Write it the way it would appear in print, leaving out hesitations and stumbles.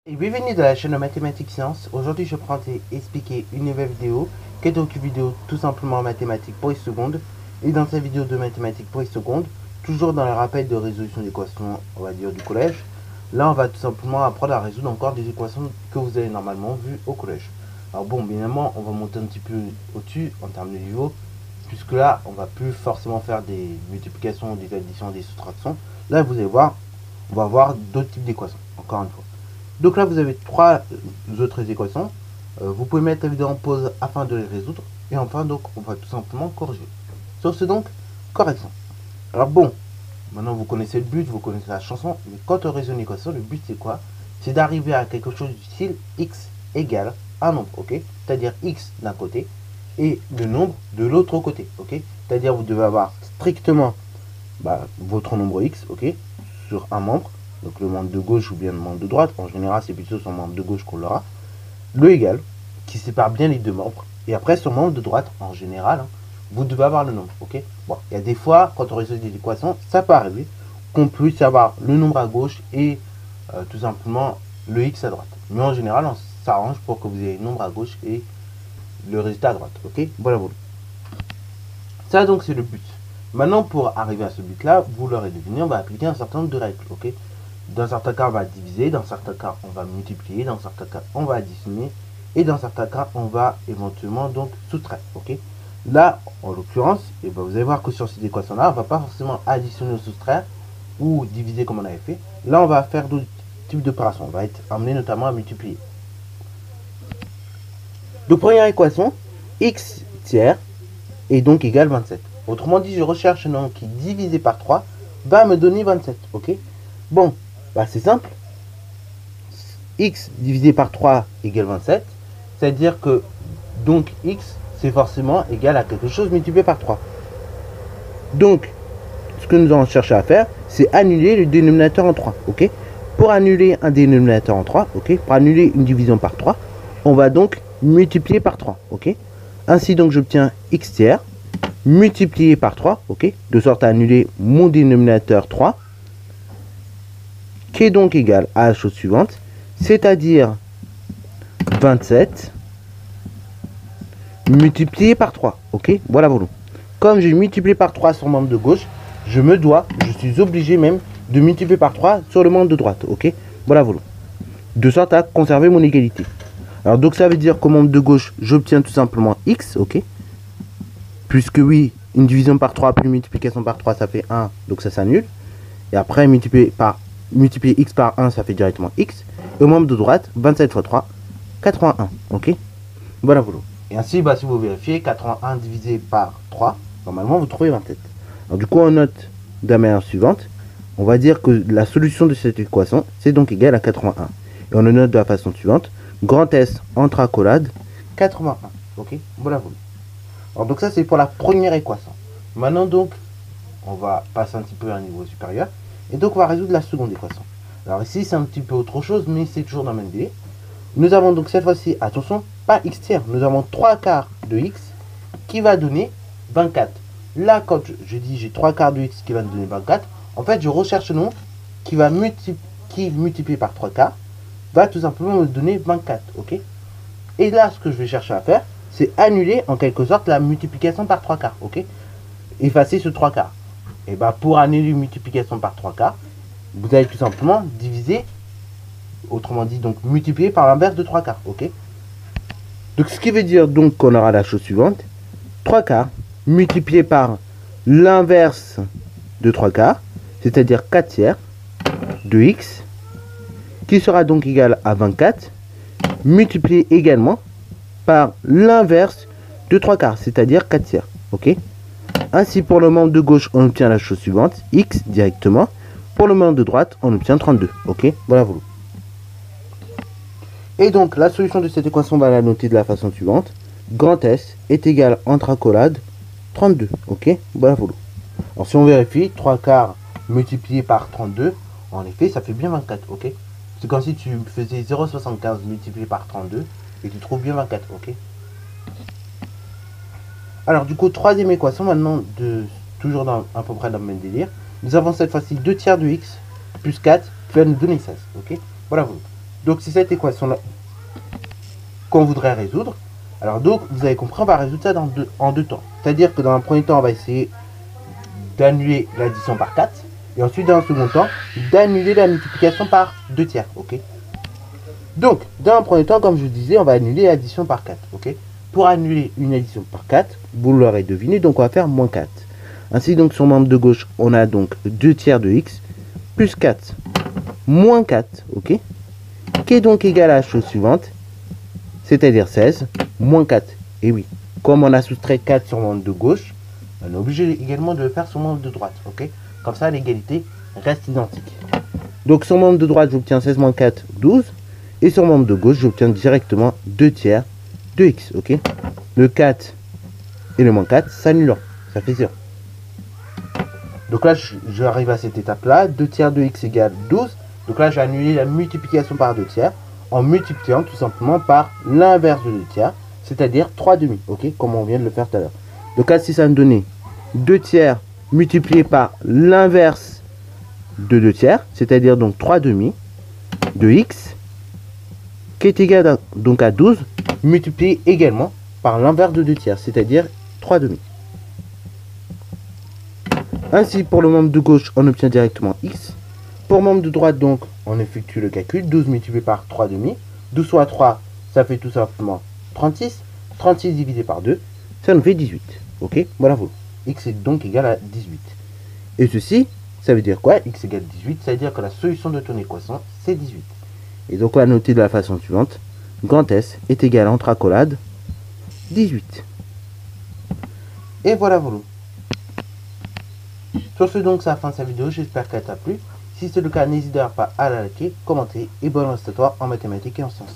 Et bienvenue dans la chaîne de Mathématiques Sciences. Aujourd'hui, je prends expliquer une nouvelle vidéo qui est donc une vidéo tout simplement mathématiques pour les secondes. Et dans cette vidéo de mathématiques pour les secondes, toujours dans le rappel de résolution d'équations, on va dire, du collège, là, on va tout simplement apprendre à résoudre encore des équations que vous avez normalement vues au collège. Alors bon, bien évidemment, on va monter un petit peu au-dessus en termes de niveau, puisque là, on va plus forcément faire des multiplications, des additions, des soustractions. Là, vous allez voir, on va voir d'autres types d'équations, encore une fois. Donc là, vous avez trois autres équations. Vous pouvez mettre la vidéo en pause afin de les résoudre. Et enfin, donc, on va tout simplement corriger. Sur ce, donc, correction. Alors bon, maintenant vous connaissez le but, vous connaissez la chanson. Mais quand on résout une équation, le but c'est quoi? C'est d'arriver à quelque chose du style x égale un nombre, ok? C'est-à-dire x d'un côté et le nombre de l'autre côté, ok? C'est-à-dire vous devez avoir strictement votre nombre x, ok? Sur un membre. Donc le membre de gauche ou bien le membre de droite, en général c'est plutôt son membre de gauche qu'on l'aura, le égal, qui sépare bien les deux membres, et après son membre de droite, en général, vous devez avoir le nombre, ok? Bon, il y a des fois, quand on résout des équations, ça peut arriver qu'on puisse avoir le nombre à gauche et tout simplement le x à droite. Mais en général, on s'arrange pour que vous ayez le nombre à gauche et le résultat à droite, ok? Voilà, voilà. Ça donc c'est le but. Maintenant, pour arriver à ce but-là, vous l'aurez deviné, on va appliquer un certain nombre de règles, ok? Dans certains cas, on va diviser, dans certains cas, on va multiplier, dans certains cas, on va additionner, et dans certains cas, on va éventuellement donc soustraire, ok? Là, en l'occurrence, vous allez voir que sur cette équation-là, on ne va pas forcément additionner ou soustraire, ou diviser comme on avait fait. Là, on va faire d'autres types d'opérations. On va être amené notamment à multiplier. Donc, première équation, x tiers est donc égal à 27. Autrement dit, je recherche un nombre qui, divisé par 3, va me donner 27, ok? Bon, c'est simple. X divisé par 3 égale 27. C'est-à-dire que, donc, X, c'est forcément égal à quelque chose multiplié par 3. Donc, ce que nous allons chercher à faire, c'est annuler le dénominateur en 3. Ok? Pour annuler un dénominateur en 3, ok? Pour annuler une division par 3, on va donc multiplier par 3. Ok? Ainsi, donc, j'obtiens X tiers multiplié par 3. Ok? De sorte à annuler mon dénominateur 3. Qui est donc égal à la chose suivante, c'est-à-dire 27 multiplié par 3. Ok, voilà, voilà. Comme j'ai multiplié par 3 sur le membre de gauche, je suis obligé même de multiplier par 3 sur le membre de droite. Ok, voilà, voilà. De sorte à conserver mon égalité. Alors, donc, ça veut dire qu'au membre de gauche, j'obtiens tout simplement x. Ok, puisque oui, une division par 3 plus une multiplication par 3, ça fait 1. Donc, ça s'annule. Et après, multiplier x par 1, ça fait directement x. Et au membre de droite, 27 fois 3, 81. Ok? Voilà, voilà. Et ainsi, si vous vérifiez, 81 divisé par 3, normalement, vous trouvez 27. Alors, du coup, on note de la manière suivante. On va dire que la solution de cette équation, c'est donc égal à 81. Et on le note de la façon suivante. Grand S entre accolades, 81. Ok? Voilà, voilà. Alors, donc ça, c'est pour la première équation. Maintenant, donc, on va passer un petit peu à un niveau supérieur. Et donc, on va résoudre la seconde équation. Alors ici, c'est un petit peu autre chose, mais c'est toujours dans le même délai. Nous avons donc cette fois-ci, attention, pas x tiers. Nous avons 3 quarts de x qui va donner 24. Là, quand je dis j'ai 3 quarts de x qui va me donner 24, en fait, je recherche un nombre qui multiplié par 3 quarts va tout simplement me donner 24. Ok? Et là, ce que je vais chercher à faire, c'est annuler en quelque sorte la multiplication par 3 quarts. Ok? Effacer ce 3 quarts. Et pour annuler une multiplication par 3 quarts, vous allez tout simplement diviser, autrement dit, donc multiplier par l'inverse de 3 quarts. Ok? Donc, ce qui veut dire donc qu'on aura la chose suivante, 3 quarts multiplié par l'inverse de 3 quarts, c'est-à-dire 4 tiers de x, qui sera donc égal à 24, multiplié également par l'inverse de 3 quarts, c'est-à-dire 4 tiers. Ok? Ainsi, pour le membre de gauche, on obtient la chose suivante, x directement. Pour le membre de droite, on obtient 32. Ok? Voilà, voilà. Et donc, la solution de cette équation, on va la noter de la façon suivante. Grand S est égal entre accolades 32. Ok? Voilà, voilà. Alors, si on vérifie, 3 quarts multiplié par 32, en effet, ça fait bien 24. Ok? C'est comme si tu faisais 0,75 multiplié par 32 et tu trouves bien 24. Ok? Alors, du coup, troisième équation, maintenant, toujours à peu près dans le même délire. Nous avons cette fois-ci 2 tiers de x plus 4 qui va nous donner 16. Ok? Voilà, voilà. Donc c'est cette équation-là qu'on voudrait résoudre. Alors donc, vous avez compris, on va résoudre ça en deux temps. C'est-à-dire que dans un premier temps, on va essayer d'annuler l'addition par 4. Et ensuite, dans un second temps, d'annuler la multiplication par 2 tiers. Ok. Donc, dans un premier temps, comme je vous disais, on va annuler l'addition par 4. Ok. Pour annuler une addition par 4, vous l'aurez deviné, donc on va faire moins 4. Ainsi, donc, sur le membre de gauche, on a donc 2 tiers de x plus 4 moins 4, ok, qui est donc égal à la chose suivante, c'est-à-dire 16 moins 4. Et oui, comme on a soustrait 4 sur le membre de gauche, on est obligé également de le faire sur le membre de droite, ok. Comme ça, l'égalité reste identique. Donc, sur le membre de droite, j'obtiens 16 moins 4, 12. Et sur le membre de gauche, j'obtiens directement 2 tiers de x, ok. Le 4 et le moins 4 s'annulent, ça fait 0. Donc là, j'arrive à cette étape-là. 2 tiers de x égale 12. Donc là, j'ai annulé la multiplication par 2 tiers en multipliant tout simplement par l'inverse de 2 tiers, c'est-à-dire 3 demi, ok, comme on vient de le faire tout à l'heure. Donc là, si ça me donnait 2 tiers multiplié par l'inverse de 2 tiers, c'est-à-dire donc 3 demi de x, qui est égal donc à 12, multiplié également par l'inverse de 2 tiers, c'est-à-dire 3 demi. Ainsi, pour le membre de gauche, on obtient directement x. Pour le membre de droite, donc, on effectue le calcul. 12 multiplié par 3 demi. 12 fois 3, ça fait tout simplement 36. 36 divisé par 2, ça nous fait 18. Ok, voilà, vous. X est donc égal à 18. Et ceci, ça veut dire quoi? X égale 18, ça veut dire que la solution de ton équation, c'est 18. Et donc, on va noter de la façon suivante. Grand S est égal à, entre accolades, 18. Et voilà, voilà. Sur ce, donc, c'est la fin de cette vidéo. J'espère qu'elle t'a plu. Si c'est le cas, n'hésite pas à la liker, commenter et bonne reste à toi en mathématiques et en sciences.